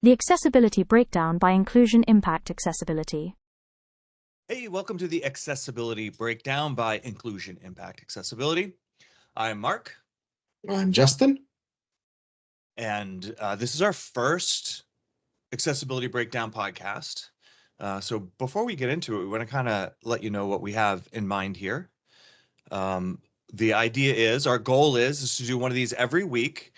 The Accessibility Breakdown by Inclusion Impact Accessibility. Hey, welcome to the Accessibility Breakdown by Inclusion Impact Accessibility. I'm Mark. I'm Justin. And this is our first Accessibility Breakdown podcast. So before we get into it, we want to kind of let you know what we have in mind here. The idea is, our goal is to do one of these every week.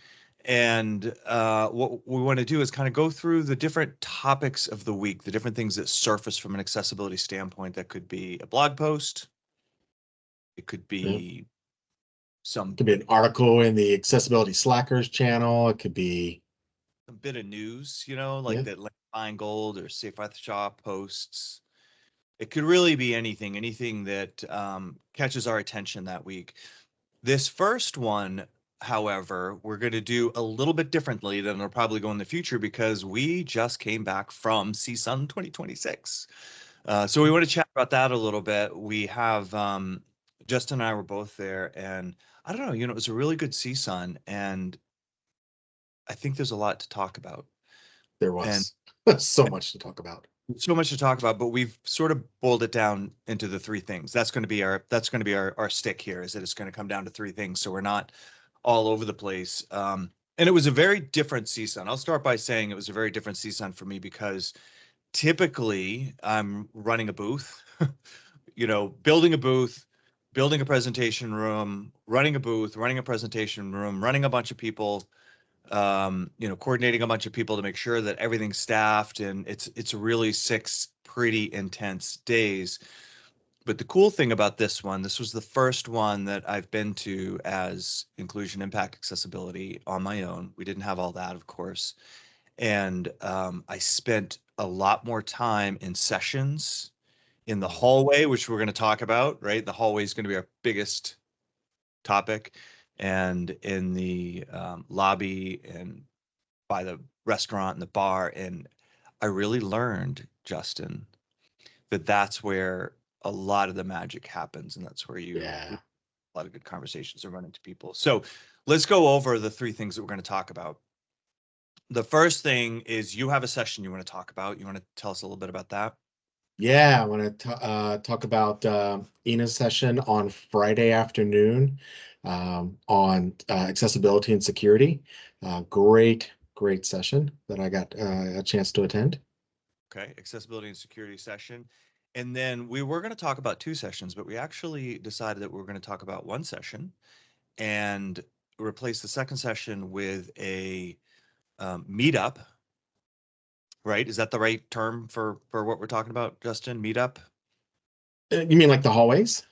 And what we want to do is kind of go through the different topics of the week, the different things that surface from an accessibility standpoint. That could be a blog post. It could be It could be an article in the Accessibility Slackers channel. It could be a bit of news, like that Feingold or Safe Life Shop posts. It could really be anything that catches our attention that week. This first one, however, we're going to do a little bit differently than it'll probably go in the future because we just came back from CSUN 2026. So we want to chat about that a little bit. We have Justin and I were both there, and I don't know, it was a really good CSUN, and I think there's a lot to talk about. There was so much to talk about. So much to talk about, but we've sort of boiled it down into the three things. That's going to be our stick here, is that it's going to come down to three things, so we're not all over the place. And it was a very different CSUN. I'll start by saying it was a very different CSUN for me because typically I'm running a booth, building a booth, building a presentation room, running a booth, running a presentation room, running a bunch of people, coordinating a bunch of people to make sure that everything's staffed, and it's really 6 pretty intense days. But the cool thing about this was the first one that I've been to as Inclusion Impact Accessibility on my own. We didn't have all that, of course. And I spent a lot more time in sessions in the hallway, which we're going to talk about, right? The hallway is going to be our biggest topic, and in the lobby and by the restaurant and the bar. And I really learned, Justin, that that's where a lot of the magic happens, and that's where a lot of good conversations are run into people. So let's go over the three things that we're going to talk about. The first thing is, you have a session you want to talk about. You want to tell us a little bit about that? Yeah, I want to talk about Ina's session on Friday afternoon on accessibility and security. Great session that I got a chance to attend. Okay, accessibility and security session. And then we were going to talk about 2 sessions, but we actually decided that we were going to talk about 1 session and replace the second session with a meetup. Right? Is that the right term for what we're talking about, Justin? Meetup? You mean like the hallways?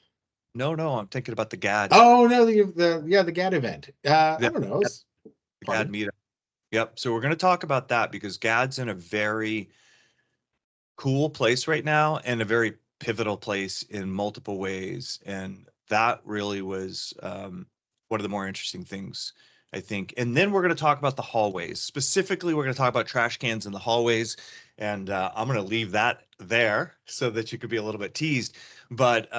No, I'm thinking about the GAAD. Oh no, the GAAD event. I don't know. The GAAD Meetup. Yep. So we're going to talk about that because GAAD's in a very cool place right now, and a very pivotal place in multiple ways. And that really was one of the more interesting things, I think. And then we're going to talk about the hallways. Specifically, we're going to talk about trash cans in the hallways. And I'm going to leave that there so that you could be a little bit teased. But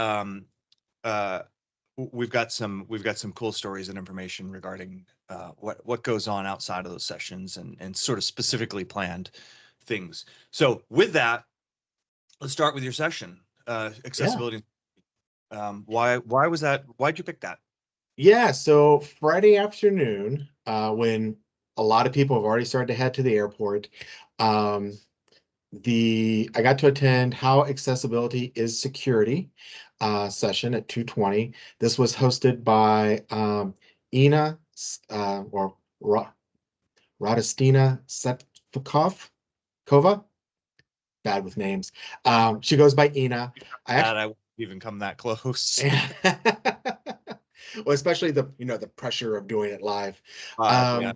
we've got some cool stories and information regarding what goes on outside of those sessions, and sort of specifically planned things. So with that, let's start with your session, accessibility. Why was that? Why'd you pick that? Yeah, so Friday afternoon, when a lot of people have already started to head to the airport, I got to attend How Accessibility is Security session at 2:20. This was hosted by Ina or Radostina Tsvetkova. Bad with names. She goes by Ina. I wouldn't even come that close. Well, especially the pressure of doing it live. Yeah.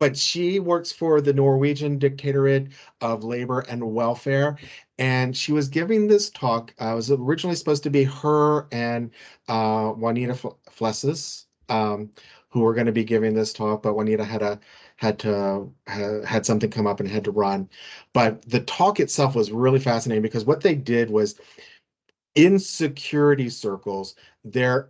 But she works for the Norwegian Dictatorate of Labor and Welfare, and she was giving this talk. It was originally supposed to be her and Juanita Flesses, who were going to be giving this talk, but Juanita had something come up and had to run. But the talk itself was really fascinating because what they did was, in security circles, there's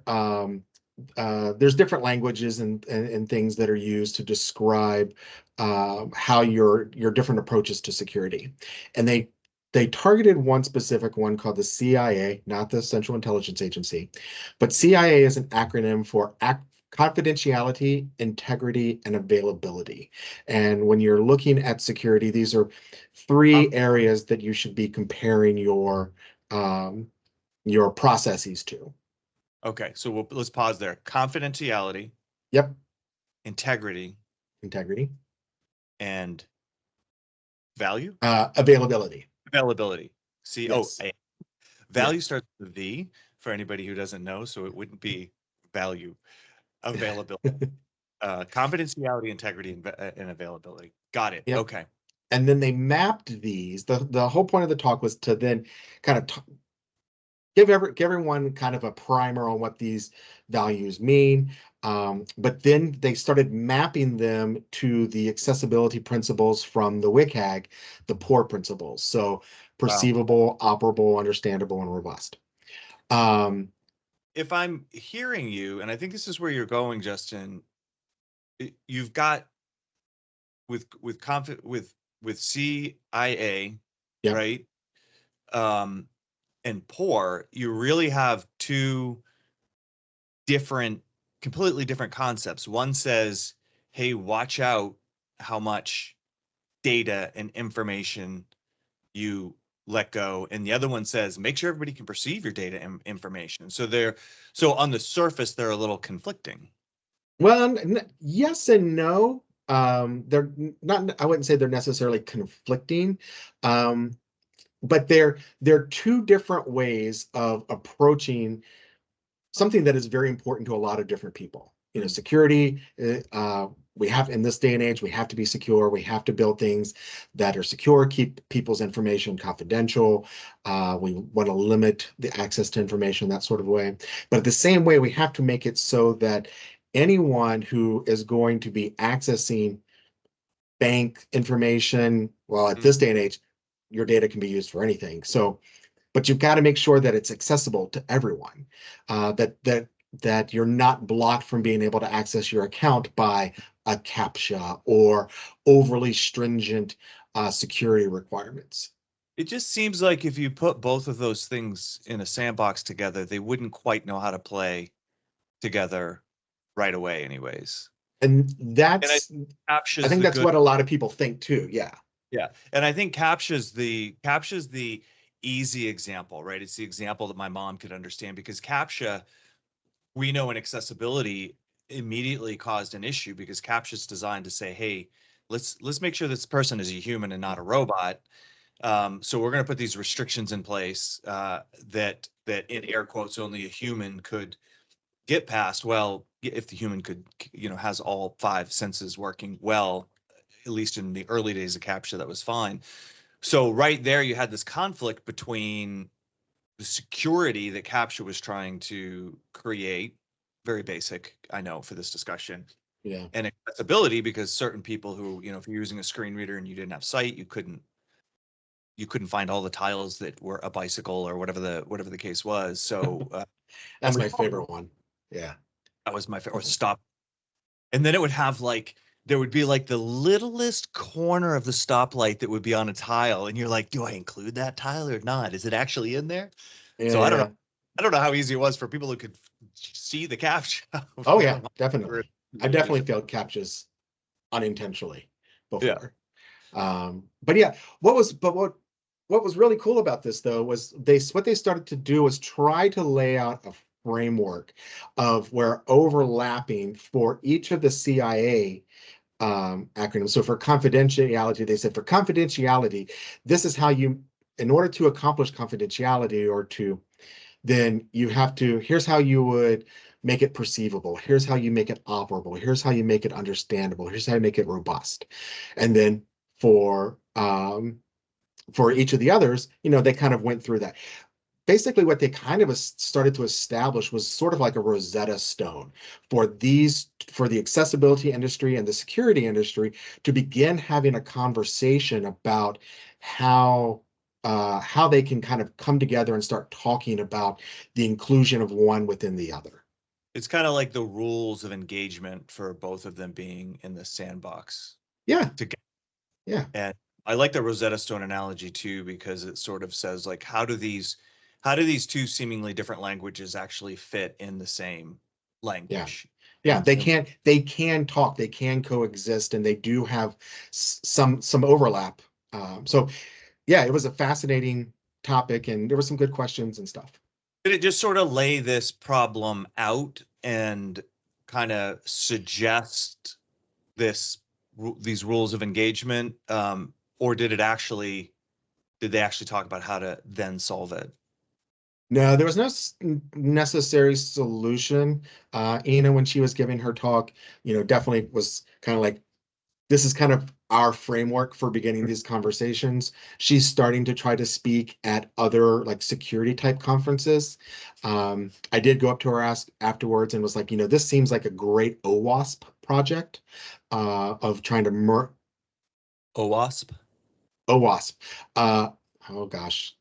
different languages and things that are used to describe how your different approaches to security. And they targeted one specific one called the CIA, not the Central Intelligence Agency, but CIA is an acronym for confidentiality, integrity, and availability. And when you're looking at security, these are three areas that you should be comparing your processes to. Okay, so let's pause there. Confidentiality, Yep, integrity, integrity, and value? availability. Availability. C O Yes. A. Yeah. Value starts with V for anybody who doesn't know, so it wouldn't be value. Availability. Confidentiality, integrity, and availability. Got it. Yep. Okay. And then they mapped these. The whole point of the talk was to then kind of give everyone kind of a primer on what these values mean. But then they started mapping them to the accessibility principles from the WCAG, the POUR principles. So Wow. perceivable, operable, understandable, and robust. If I'm hearing you, and I think this is where you're going, Justin, you've got with CIA, Yeah. right? And POUR, you really have two completely different concepts. One says, hey, watch out how much data and information you let go. And the other one says, make sure everybody can perceive your data and information. So on the surface, they're a little conflicting. Well, yes and no. They're not, I wouldn't say they're necessarily conflicting. But they're two different ways of approaching something that is very important to a lot of different people. Security, we have in this day and age, we have to be secure. We have to build things that are secure, keep people's information confidential. We want to limit the access to information, that sort of way. But the same way, we have to make it so that anyone who is going to be accessing bank information, well, at this day and age, your data can be used for anything. So, but you've got to make sure that it's accessible to everyone, that you're not blocked from being able to access your account by a CAPTCHA or overly stringent security requirements. It just seems like if you put both of those things in a sandbox together, they wouldn't quite know how to play together right away anyways. And CAPTCHA I think that's what a lot of people think too. Yeah. Yeah. And I think CAPTCHA's the easy example, right? It's the example that my mom could understand because CAPTCHA, we know in accessibility immediately caused an issue because CAPTCHA's designed to say, hey, let's make sure this person is a human and not a robot. So we're going to put these restrictions in place that in air quotes only a human could get past. Well, if the human could, has all five senses working well, at least in the early days of CAPTCHA, that was fine. So right there, you had this conflict between the security that CAPTCHA was trying to create, very basic, I know, for this discussion, Yeah. and accessibility because certain people who, if you're using a screen reader and you didn't have sight, you couldn't find all the tiles that were a bicycle or whatever the case was. So That's my favorite one. Yeah. that was my favorite. Or stop. And then it would have there would be the littlest corner of the stoplight that would be on a tile. And you're like, do I include that tile or not? Is it actually in there? Yeah, So I don't know. yeah. I don't know how easy it was for people who could see the CAPTCHA. Oh yeah, definitely. I definitely failed CAPTCHAs unintentionally before. But yeah, what was really cool about this though was what they started to do was try to lay out a framework of where overlapping for each of the CIA acronyms. So for confidentiality, they said for confidentiality, this is how in order to accomplish confidentiality then you have to, here's how you would make it perceivable. Here's how you make it operable. Here's how you make it understandable. Here's how you make it robust. And then for each of the others, they kind of went through that. Basically, what they kind of started to establish was sort of like a Rosetta Stone for the accessibility industry and the security industry to begin having a conversation about how they can kind of come together and start talking about the inclusion of one within the other. It's kind of like the rules of engagement for both of them being in the sandbox. Yeah. to get. Yeah. And I like the Rosetta Stone analogy too, because it sort of says like, how do these two seemingly different languages actually fit in the same Yeah. language? Yeah, And they can talk, they can coexist, and they do have some overlap. So yeah, it was a fascinating topic, and there were some good questions and stuff. did it just sort of lay this problem out and kind of suggest these rules of engagement, or did they actually talk about how to then solve it? No, there was no necessary solution. Ina, when she was giving her talk, definitely was kind of like, this is kind of our framework for beginning these conversations. She's starting to try to speak at other like security type conferences. I did go up to her afterwards and was like, this seems like a great OWASP project of trying to OWASP? OWASP. Oh gosh,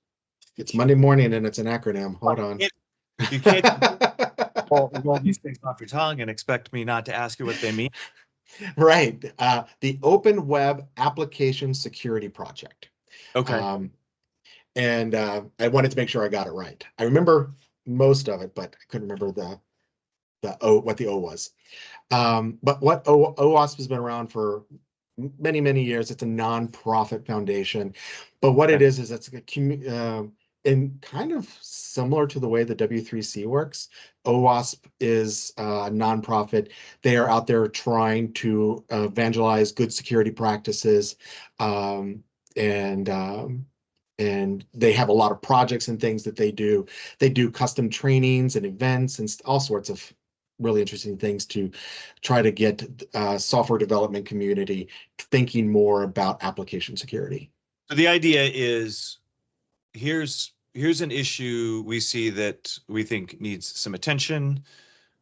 it's Monday morning and it's an acronym. Hold on. You can't roll these things off your tongue and expect me not to ask you what they mean. Right. The Open Web Application Security Project. Okay. And I wanted to make sure I got it right. I remember most of it, but I couldn't remember what the O was. But what OWASP has been around for many, many years. It's a nonprofit foundation. But what it is it's a and kind of similar to the way the W3C works. OWASP is a nonprofit. They are out there trying to evangelize good security practices, and they have a lot of projects and things that they do. They do custom trainings and events and all sorts of really interesting things to try to get software development community thinking more about application security. So the idea is here's an issue we see that we think needs some attention.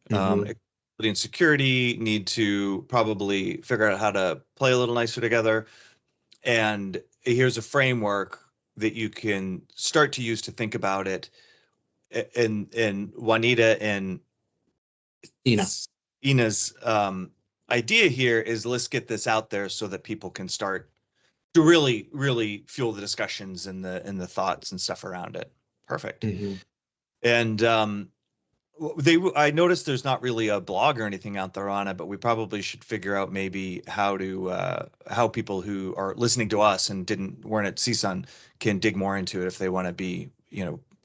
Mm-hmm. And security need to probably figure out how to play a little nicer together. And here's a framework that you can start to use to think about it. And Juanita and Ina. Ina's idea here is let's get this out there so that people can start to really, really fuel the discussions and the thoughts and stuff around it. Perfect. Mm-hmm. And I noticed there's not really a blog or anything out there on it, but we probably should figure out maybe how people who are listening to us and weren't at CSUN can dig more into it if they want to be,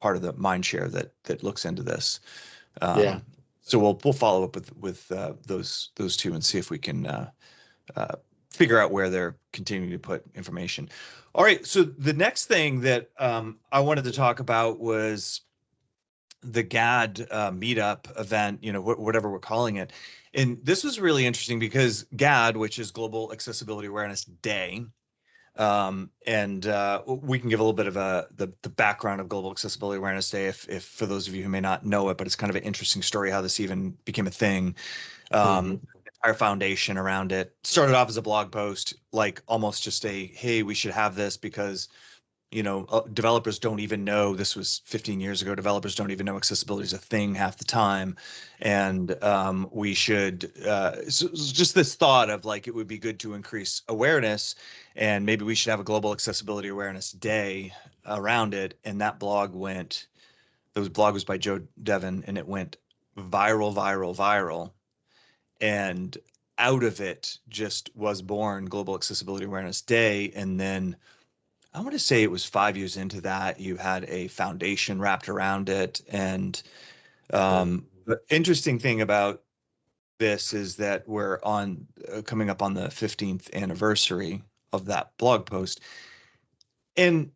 part of the mind share that looks into this. Yeah. So we'll follow up with those two and see if we can figure out where they're continuing to put information. All right. So the next thing that I wanted to talk about was the GAAD Meetup event, whatever we're calling it. And this was really interesting because GAAD, which is Global Accessibility Awareness Day, and we can give a little bit of the background of Global Accessibility Awareness Day if for those of you who may not know it, but it's kind of an interesting story how this even became a thing. Entire foundation around it started off as a blog post, like almost just hey, we should have this because developers don't even know, this was 15 years ago, developers don't even know accessibility is a thing half the time. And we should, so just this thought of like, it would be good to increase awareness and maybe we should have a Global Accessibility Awareness Day around it. And that blog was by Joe Devon and it went viral, viral, viral. And out of it just was born Global Accessibility Awareness Day. And then I want to say it was 5 years into that, you had a foundation wrapped around it. And the interesting thing about this is that we're coming up on the 15th anniversary of that blog post. And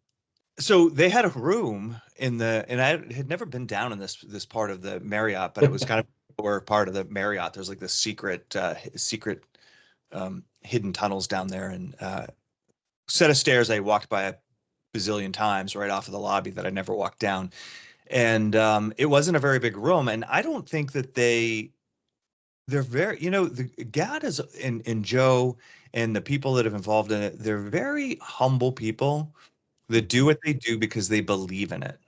so they had a room and I had never been down in this part of the Marriott, but it was kind of or part of the Marriott. There's like this secret hidden tunnels down there and set of stairs I walked by a bazillion times right off of the lobby that I never walked down. And it wasn't a very big room. And I don't think that they're very, the GAAD is and Joe and the people that have involved in it, they're very humble people that do what they do because they believe in it.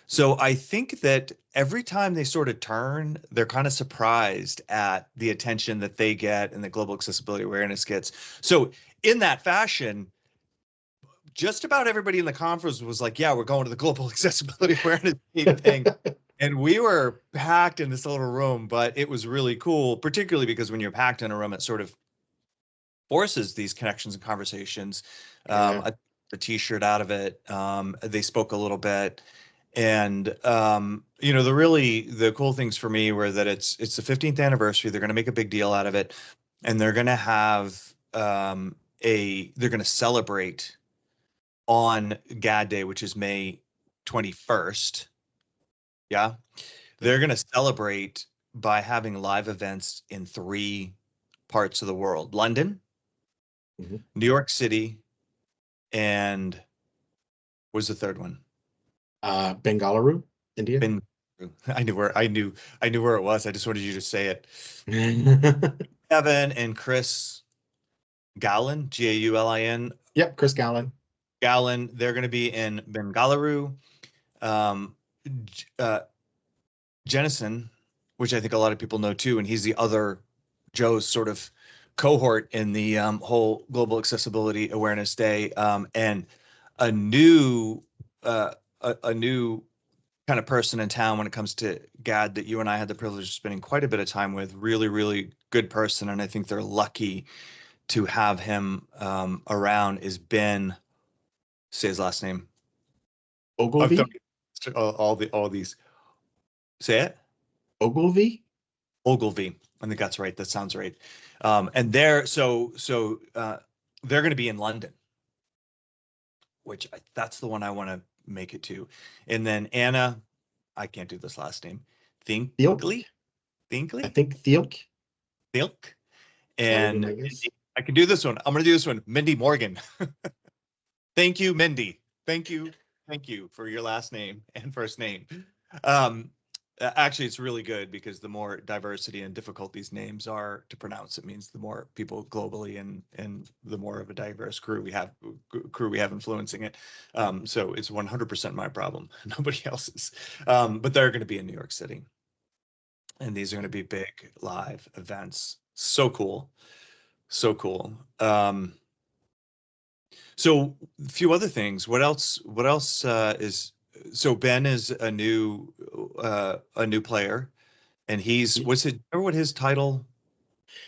So I think that every time they sort of turn, they're kind of surprised at the attention that they get and the Global Accessibility Awareness gets. So in that fashion, just about everybody in the conference was like, yeah, we're going to the Global Accessibility Awareness Day thing. And we were packed in this little room, but it was really cool, particularly because when you're packed in a room, it sort of forces these connections and conversations. A t-shirt out of it. They spoke a little bit. And you know, the cool things for me were that it's the 15th anniversary. They're going to make a big deal out of it, and they're going to have they're going to celebrate on GAAD Day, which is May 21st. Yeah, they're going to celebrate by having live events in 3 parts of the world: London, New York City, and what's the third one? Bengaluru, India. I knew where it was. I just wanted you to say it. Evan and Chris Gallon, Gaulin. Yep, Chris Gallon. Gallon. They're going to be in Bengaluru. Jennison, which I think a lot of people know too, and he's the other Joe's sort of cohort in the whole Global Accessibility Awareness Day, and a new kind of person in town when it comes to GAAD that you and I had the privilege of spending quite a bit of time with. Really, really good person, and I think they're lucky to have him around. Is Ben? Say his last name. Ogilvy. All these. Say it. Ogilvy. Ogilvy. I think that's right. That sounds right. And they're they're going to be in London, which that's the one I want to make it to. And then Anna, I can't do this last name. Thinkley. I think Thielk. And I can do this one. I'm going to do this one. Mindy Morgan. Thank you, Mindy. Thank you for your last name and first name. Actually, it's really good because the more diversity and difficult these names are to pronounce, it means the more people globally and the more of a diverse crew we have influencing it. So it's 100% my problem, nobody else's. But they're going to be in New York City, and these are going to be big live events. So cool, so cool. So a few other things. What else is? So Ben is a new player, and he's remember what his title?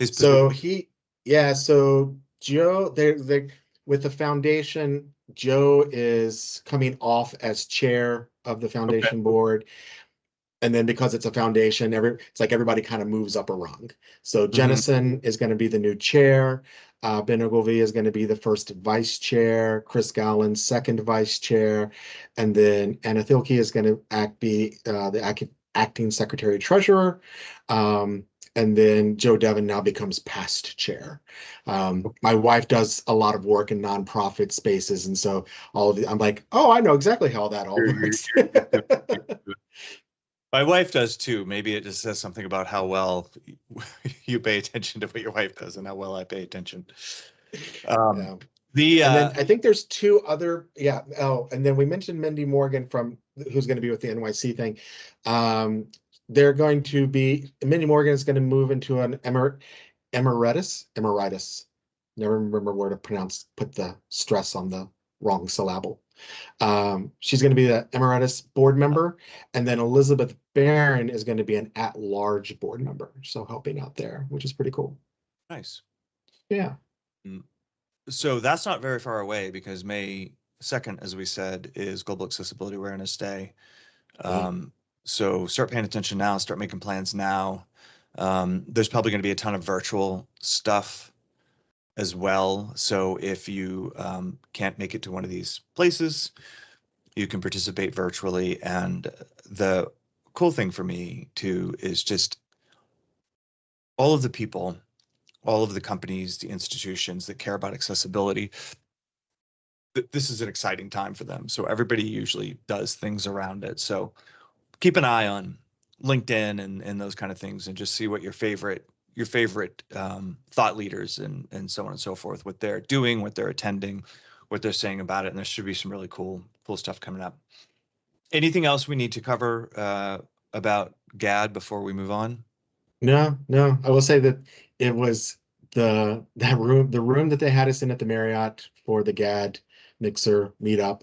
So Joe, they with the foundation, Joe is coming off as chair of the foundation board. And then because it's a foundation, it's like everybody kind of moves up a rung. So Jennison is going to be the new chair. Ben Ogilvy is going to be the first vice chair. Chris Gallon, second vice chair. And then Anna Thielke is going to be the acting secretary treasurer. And then Joe Devon now becomes past chair. My wife does a lot of work in nonprofit spaces. And so I'm like, oh, I know exactly how that all works. My wife does too. Maybe it just says something about how well you pay attention to what your wife does and how well I pay attention. And then I think there's 2 other, Oh, and then we mentioned Mindy Morgan who's going to be with the NYC thing. Mindy Morgan is going to move into an emeritus. Never remember where to put the stress on the wrong syllable. She's going to be the emeritus board member, and then Elizabeth Barron is going to be an at-large board member, so helping out there, which is pretty cool. Nice. Yeah. So that's not very far away because May 2nd, as we said, is Global Accessibility Awareness Day. So start paying attention now, start making plans now. There's probably going to be a ton of virtual stuff as well. So if you can't make it to one of these places, you can participate virtually. And the cool thing for me too is just all of the people, all of the companies, the institutions that care about accessibility. This is an exciting time for them. So everybody usually does things around it. So keep an eye on LinkedIn and those kind of things, and just see what your favorite thought leaders and so on and so forth, what they're doing, what they're attending, what they're saying about it. And there should be some really cool stuff coming up. Anything else we need to cover about GAAD before we move on? No. I will say that it was the room that they had us in at the Marriott for the GAAD mixer meetup,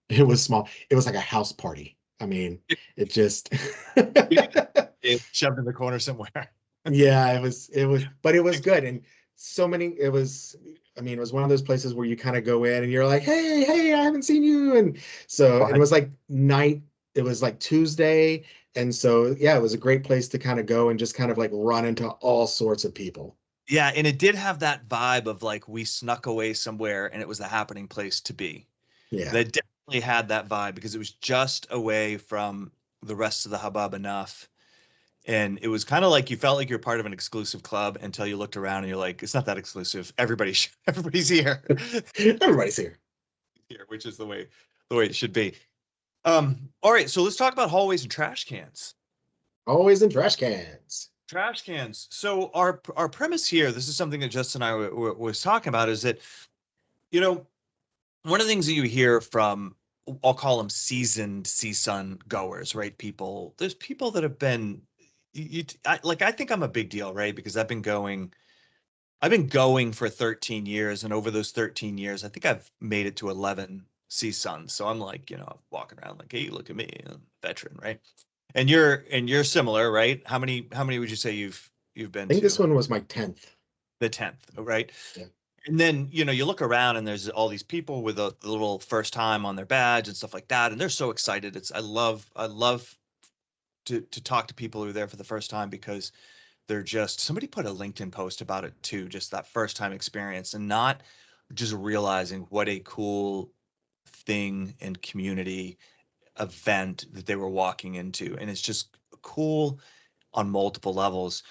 it was small. It was like a house party. I mean, it just It's shoved in the corner somewhere. yeah, but it was good. And so many, I mean, it was one of those places where you kind of go in and you're like, hey, I haven't seen you. And so it was like it was like Tuesday. And so, yeah, it was a great place to kind of go and just kind of like run into all sorts of people. Yeah, and it did have that vibe of like we snuck away somewhere and it was the happening place to be. Yeah. That definitely had that vibe because it was just away from the rest of the hubbub enough. And it was kind of like you felt like you're part of an exclusive club until you looked around and you're like, it's not that exclusive. Everybody's here. Everybody's here. Here, which is the way it should be. All right, so let's talk about hallways and trash cans. Always in trash cans. Trash cans. So our premise here, this is something that Justin and I was talking about, is that, you know, one of the things that you hear from, I'll call them seasoned CSUN goers, right? There's people that have been, I think I'm a big deal, right? Because I've been going for 13 years, and over those 13 years, I think I've made it to 11 CSUNs. So I'm like, walking around like, hey, look at me, I'm a veteran, right? And you're similar, right? How many would you say you've been I think to? this one was my 10th. The 10th, right? Yeah. And then, you look around and there's all these people with the little first time on their badge and stuff like that. And they're so excited. I love to talk to people who are there for the first time because somebody put a LinkedIn post about it too, just that first time experience and not just realizing what a cool thing and community event that they were walking into. And it's just cool on multiple levels.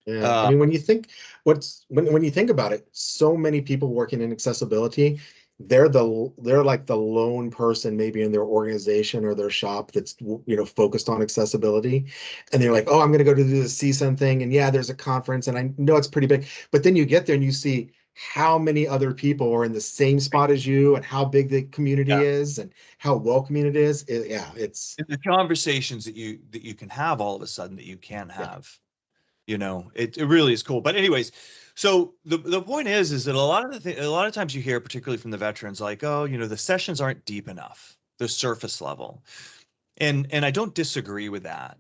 Yeah, I mean, when you think when you think about it, so many people working in accessibility, they're like the lone person maybe in their organization or their shop that's focused on accessibility, and they're like, oh, I'm going to go to do the CSUN thing, and yeah, there's a conference, and I know it's pretty big, but then you get there and you see how many other people are in the same spot as you, and how big the community is, and how welcoming it is. It's the conversations that you can have all of a sudden that you can't have. It really is cool. But anyways, so the point is that a lot of times you hear, particularly from the veterans, like, oh, the sessions aren't deep enough, they're surface level, and I don't disagree with that.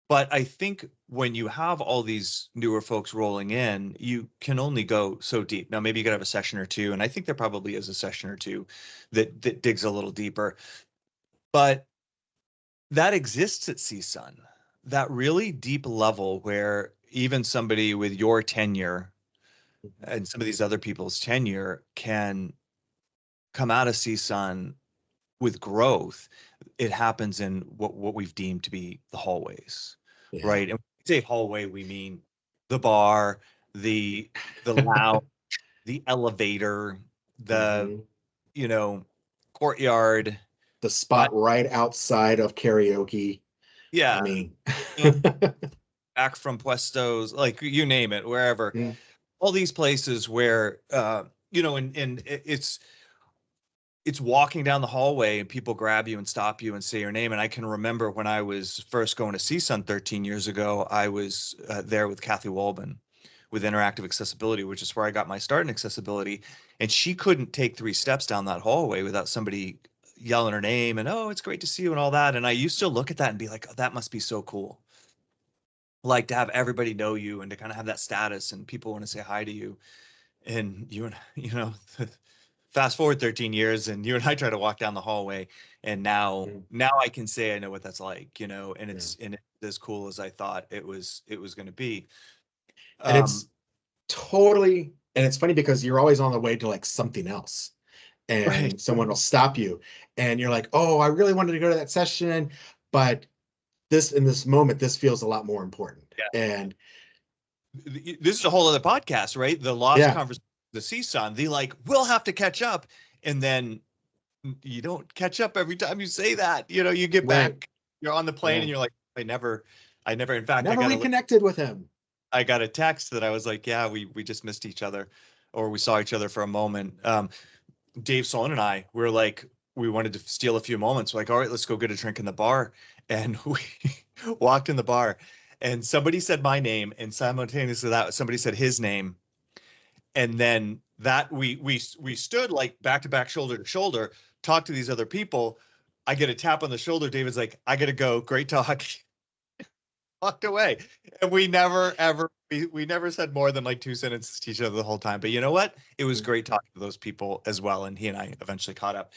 But I think when you have all these newer folks rolling in, you can only go so deep. Now, maybe you could have a session or two, and I think there probably is a session or two that digs a little deeper. But that exists at CSUN, that really deep level where even somebody with your tenure and some of these other people's tenure can come out of CSUN with growth. It happens in what we've deemed to be the hallways, yeah. right? And when we say hallway, we mean the bar, the lounge, the elevator, the courtyard, The spot right outside of karaoke. yeah. I mean, back from puestos, like you name it, wherever. Yeah. All these places where and it's walking down the hallway and people grab you and stop you and say your name. And I can remember when I was first going to CSUN 13 years ago, I was there with Kathy Walbin with Interactive Accessibility, which is where I got my start in accessibility. And she couldn't take 3 steps down that hallway without somebody yelling her name and, oh, it's great to see you and all that. And I used to look at that and be like, oh, that must be so cool. Like to have everybody know you and to kind of have that status and people want to say hi to you. And fast forward 13 years and you and I try to walk down the hallway, and now I can say I know what that's like, and it's as cool as I thought it was going to be. And it's funny because you're always on the way to like something else, and Right. someone will stop you and you're like, oh, I really wanted to go to that session, but in this moment, this feels a lot more important. Yeah. And this is a whole other podcast, right? The lost conversation, the CSUN, we'll have to catch up. And then you don't catch up every time you say that. You get back, you're on the plane and you're like, I never, in fact, never reconnected with him. I got a text that I was like, yeah, we just missed each other, or we saw each other for a moment. Dave Solon and I were like, we wanted to steal a few moments. We're like, all right, let's go get a drink in the bar. And we walked in the bar. and somebody said my name, and simultaneously that somebody said his name, and then that we stood like back to back, shoulder to shoulder, talked to these other people. I get a tap on the shoulder. David's like, I gotta go. Great talk. Walked away, and we never ever we never said more than like 2 sentences to each other the whole time. But you know what? It was great talking to those people as well, and he and I eventually caught up.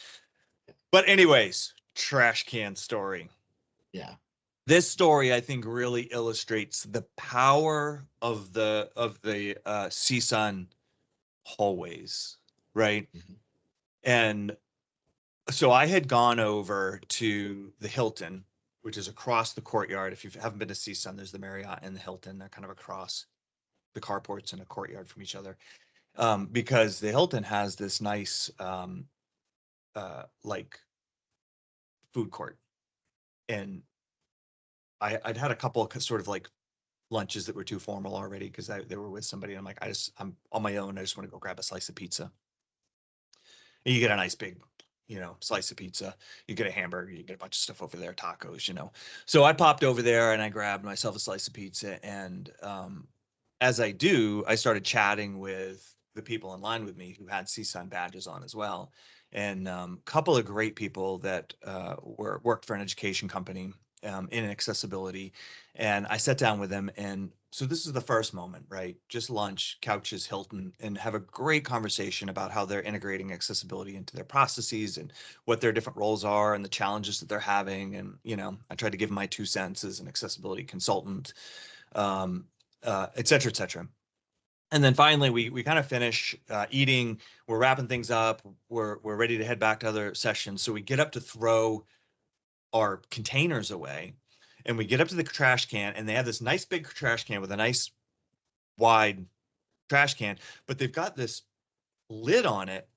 But anyways, trash can story. Yeah. This story, I think, really illustrates the power of the CSUN hallways, right? Mhm. And so I had gone over to the Hilton, which is across the courtyard. If you haven't been to CSUN, there's the Marriott and the Hilton. They're kind of across the carports and a courtyard from each other, because the Hilton has this nice like food court, and I'd had a couple of sort of like lunches that were too formal already because they were with somebody. And I'm like, I'm on my own. I just want to go grab a slice of pizza. And you get a nice big, slice of pizza. You get a hamburger. You get a bunch of stuff over there, tacos. So I popped over there and I grabbed myself a slice of pizza. And as I do, I started chatting with the people in line with me who had CSUN badges on as well. And a couple of great people that worked for an education company in accessibility. And I sat down with them. And so this is the first moment, right? Just lunch, couches, Hilton, and have a great conversation about how they're integrating accessibility into their processes and what their different roles are and the challenges that they're having. And, I tried to give my 2 cents as an accessibility consultant, et cetera, et cetera. And then finally, we kind of finish eating. We're wrapping things up. We're ready to head back to other sessions. So we get up to throw our containers away, and we get up to the trash can, and they have this nice big trash can with a nice wide trash can, but they've got this lid on it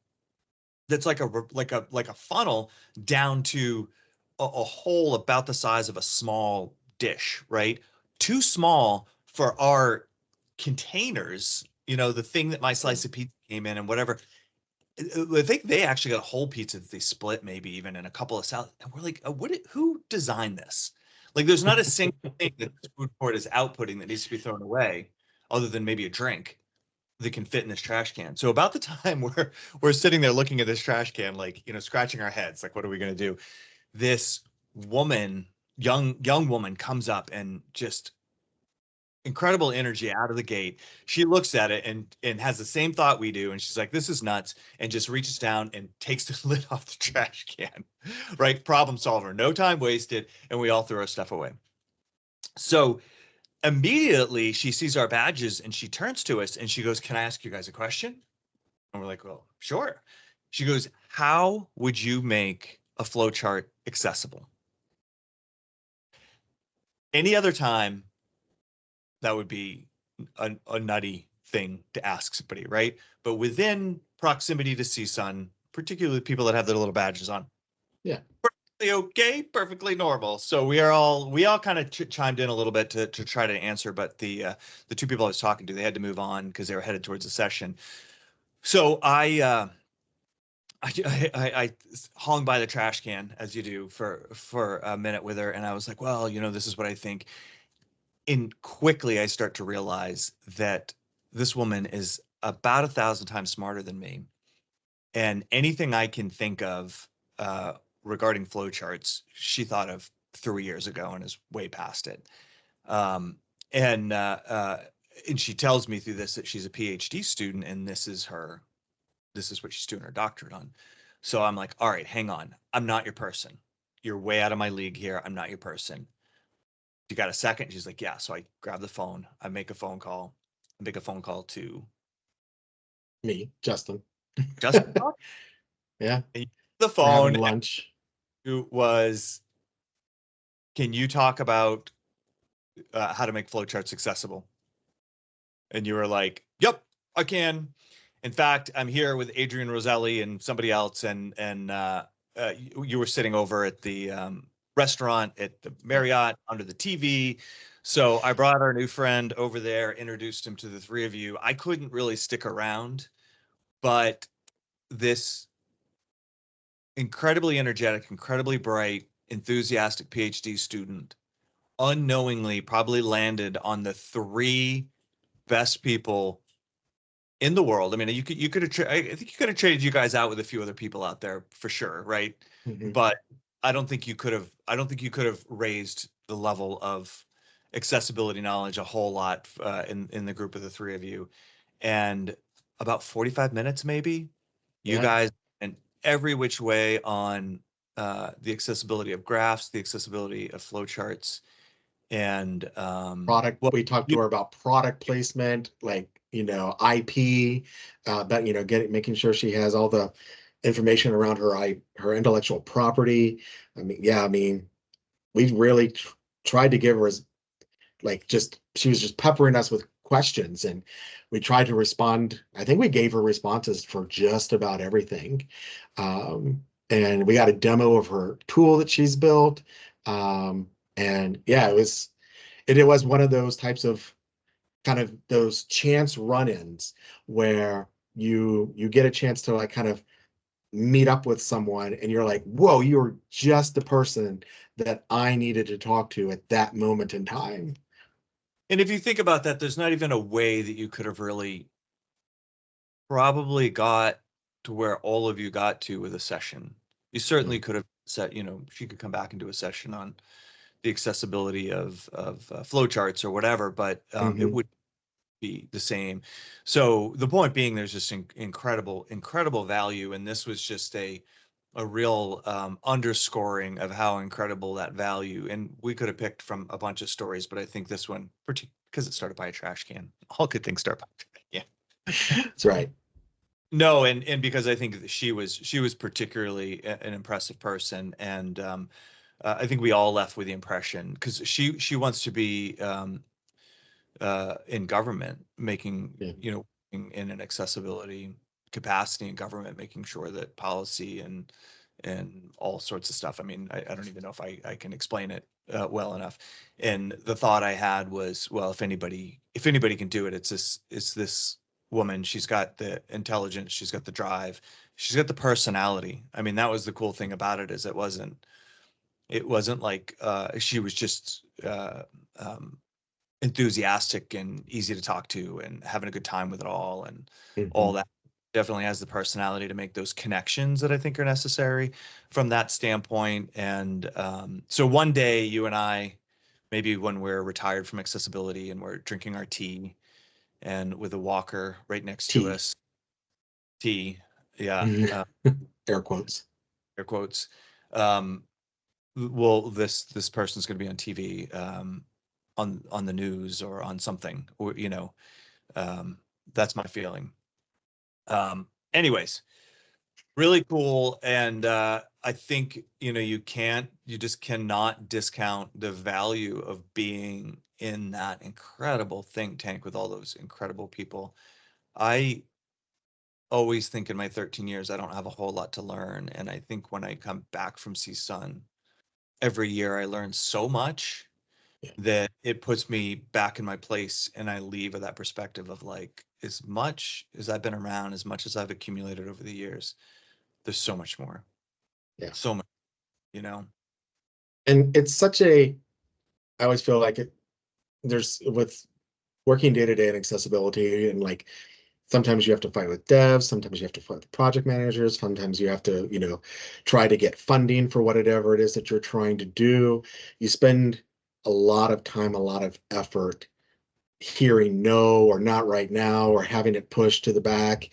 that's like a funnel down to a hole about the size of a small dish, right? Too small for our containers, the thing that my slice of pizza came in and whatever. I think they actually got a whole pizza that they split, maybe even in a couple of salads. And we're like, who designed this? Like, there's not a single thing that this food court is outputting that needs to be thrown away, other than maybe a drink that can fit in this trash can. So about the time we're sitting there looking at this trash can, like, scratching our heads, like, what are we going to do? This woman, young woman, comes up and just incredible energy out of the gate. She looks at it and has the same thought we do, and she's like, this is nuts, and just reaches down and takes the lid off the trash can. Right? Problem solver. No time wasted, and we all throw our stuff away. So immediately she sees our badges and she turns to us and she goes, can I ask you guys a question? And we're like, well, sure. She goes, how would you make a flowchart accessible? Any other time, that would be a nutty thing to ask somebody, right? But within proximity to CSUN, particularly people that have their little badges on, Yeah. perfectly okay, perfectly normal. So we all kind of chimed in a little bit to try to answer, but the two people I was talking to, they had to move on because they were headed towards a session. So I hung by the trash can, as you do, for a minute with her, and I was like, well, this is what I think. And quickly I start to realize that this woman is about 1,000 times smarter than me. And anything I can think of regarding flowcharts, she thought of 3 years ago and is way past it. Um, and she tells me through this that she's a PhD student, and this is what she's doing her doctorate on. So I'm like, all right, hang on. I'm not your person. You're way out of my league here. I'm not your person. You got a second? She's like, yeah. So I grab the phone. I make a phone call. To Me, Justin. Justin. Yeah. And the We're having phone lunch. was, can you talk about how to make flowcharts accessible? And you were like, yep, I can. In fact, I'm here with Adrian Roselli and somebody else, and you were sitting over at the restaurant at the Marriott under the TV. So I brought our new friend over there, introduced him to the three of you. I couldn't really stick around, but this incredibly energetic, incredibly bright, enthusiastic PhD student unknowingly probably landed on the three best people in the world. I mean, you could have, I think you could have traded you guys out with a few other people out there for sure, right? Mhm. But I don't think you could have raised the level of accessibility knowledge a whole lot in the group of the three of you. And about 45 minutes, maybe, you Yeah. guys, and every which way on the accessibility of graphs, the accessibility of flowcharts, and Product, well, we talked to you, her about product placement, like, IP, but, making sure she has all the information around her intellectual property. I mean, yeah, I mean, we really tried to give her as, like, just, she was just peppering us with questions, and we tried to respond. I think we gave her responses for just about everything. And we got a demo of her tool that she's built. And yeah, it was one of those types of, kind of those chance run-ins where you get a chance to, like, kind of meet up with someone, and you're like, whoa, you're just the person that I needed to talk to at that moment in time. and if you think about that, there's not even a way that you could have really probably got to where all of you got to with a session. You certainly Mm. could have set, she could come back and do a session on the accessibility of flowcharts or whatever, but it Mhm. would be the same. So the point being, there's just incredible value, and this was just a real underscoring of how incredible that value. And we could have picked from a bunch of stories, but I think this one, because it started by a trash can. All good things start by a trash can. Yeah. That's right. No, and because I think that she was particularly an impressive person, and I think we all left with the impression, because she wants to be in government, making Yeah. in an accessibility capacity in government, making sure that policy and all sorts of stuff. I mean, I don't even know if I can explain it well enough. And the thought I had was, well, if anybody can do it, it's this woman. She's got the intelligence, she's got the drive, she's got the personality. I mean, that was the cool thing about it, is it wasn't like she was just um, enthusiastic and easy to talk to and having a good time with it all and all Mhm. that. Definitely has the personality to make those connections that I think are necessary from that standpoint. And so one day, you and I, maybe when we're retired from accessibility and we're drinking our tea and with a walker right next to T. us, tea, yeah, Air quotes. air quotes. Um, well, this person's going to be on TV, on the news or on something, or um, that's my feeling. Anyways, really cool, and I think you just cannot discount the value of being in that incredible think tank with all those incredible people. I always think in my 13 years I don't have a whole lot to learn, and I think when I come back from CSUN every year I learn so much Yeah. that it puts me back in my place, and I leave with that perspective of, like, as much as I've been around, as much as I've accumulated over the years, there's so much more, Yeah. so much, you know. And it's I always feel like there's, with working day to day in accessibility, and, like, sometimes you have to fight with devs, sometimes you have to fight with project managers, sometimes you have to, try to get funding for whatever it is that you're trying to do. You spend a lot of time, a lot of effort hearing no, or not right now, or having it pushed to the back.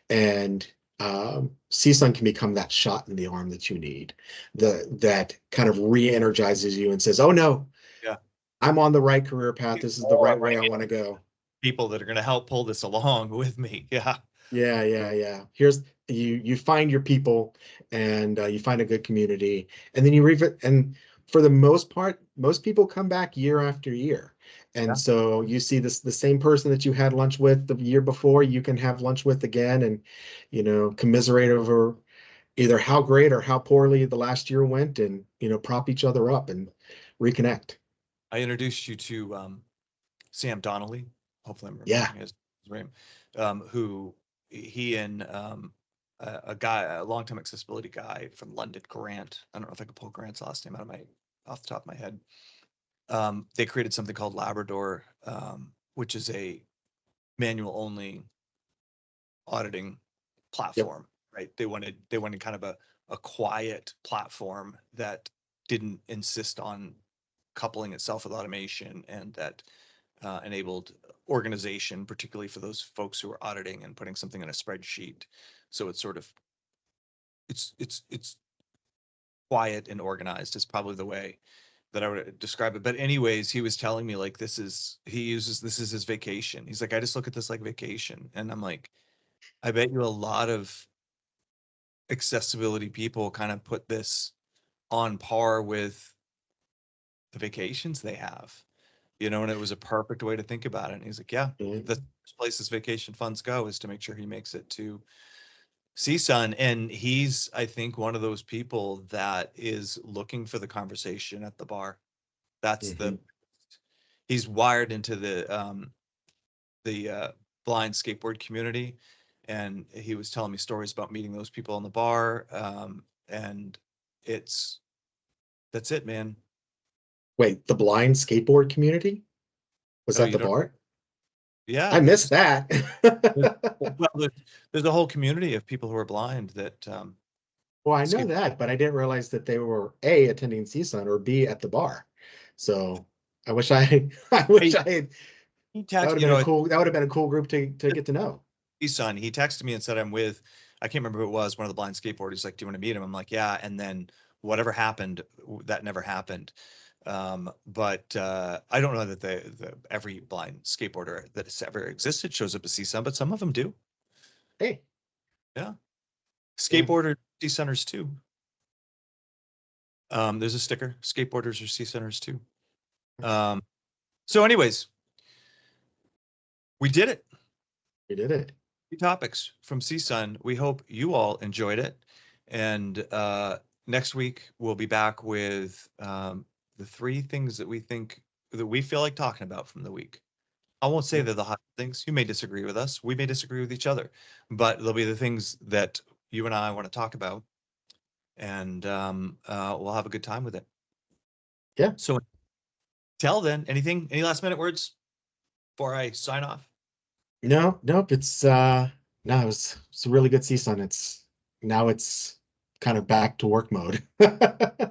And CSUN can become that shot in the arm that you need, that kind of re-energizes you and says, oh no, Yeah, I'm on the right career path. This is the more right way right I want to go. people that are going to help pull this along with me. Yeah. Yeah, yeah, yeah. Here's, you find your people, and you find a good community, and then you and for the most part, most people come back year after year. And Yeah. so you see the same person that you had lunch with the year before, you can have lunch with again, and, commiserate over either how great or how poorly the last year went, and, prop each other up and reconnect. I introduced you to Sam Donnelly. Hopefully I'm Yeah. remembering his name. Who he and a guy, a longtime accessibility guy from London, Grant. I don't know if I could pull Grant's last name out of my off the top of my head. they created something called Labrador, which is a manual only auditing platform, right? They wanted kind of a quiet platform that didn't insist on coupling itself with automation, and that enabled organization, particularly for those folks who are auditing and putting something in a spreadsheet. So it's sort of, it's quiet and organized is probably the way that I would describe it. But anyways, he was telling me like, this is his vacation. He's like, I just look at this like vacation. And I'm like, I bet you a lot of accessibility people kind of put this on par with the vacations they have, and it was a perfect way to think about it. And he's like, yeah, Mhm. the first places vacation funds go is to make sure he makes it to CSUN. And he's, I think, one of those people that is looking for the conversation at the bar. That's Mhm. he's wired into the blind skateboard community. And he was telling me stories about meeting those people in the bar. And that's it, man. Wait, the blind skateboard community? Was Oh, that you the don't? bar? Yeah, I missed that. well, there's a whole community of people who are blind that Well, I know skate. that, but I didn't realize that they were A, attending CSUN, or B, at the bar. So I wish I wish Hey, I had, he that would text, have been a cool, that would have been a cool group to get to know. son, he texted me and said, I'm with, I can't remember who it was, one of the blind skateboarders. He's like, do you want to meet him? I'm like, yeah. And then whatever happened, that never happened. But I don't know that every blind skateboarder that has ever existed shows up to CSUN, but some of them do. Hey, Yeah. yeah. Skateboarder CSUNers too. There's a sticker, skateboarders are CSUNers too. So anyways, we did it. We did it. Topics from CSUN. We hope you all enjoyed it. And next week, we'll be back with the three things that we feel like talking about from the week. I won't say Yeah. they're the hot things. You may disagree with us. We may disagree with each other, but they'll be the things that you and I want to talk about. And we'll have a good time with it. Yeah. So till then, any last minute words before I sign off? No, nope. No, it's a really good season. It's kind of back to work mode.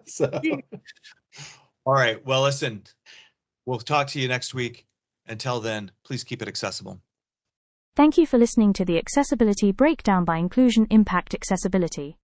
So All right. Well, listen, we'll talk to you next week. Until then, please keep it accessible. Thank you for listening to the Accessibility Breakdown by Inclusion Impact Accessibility.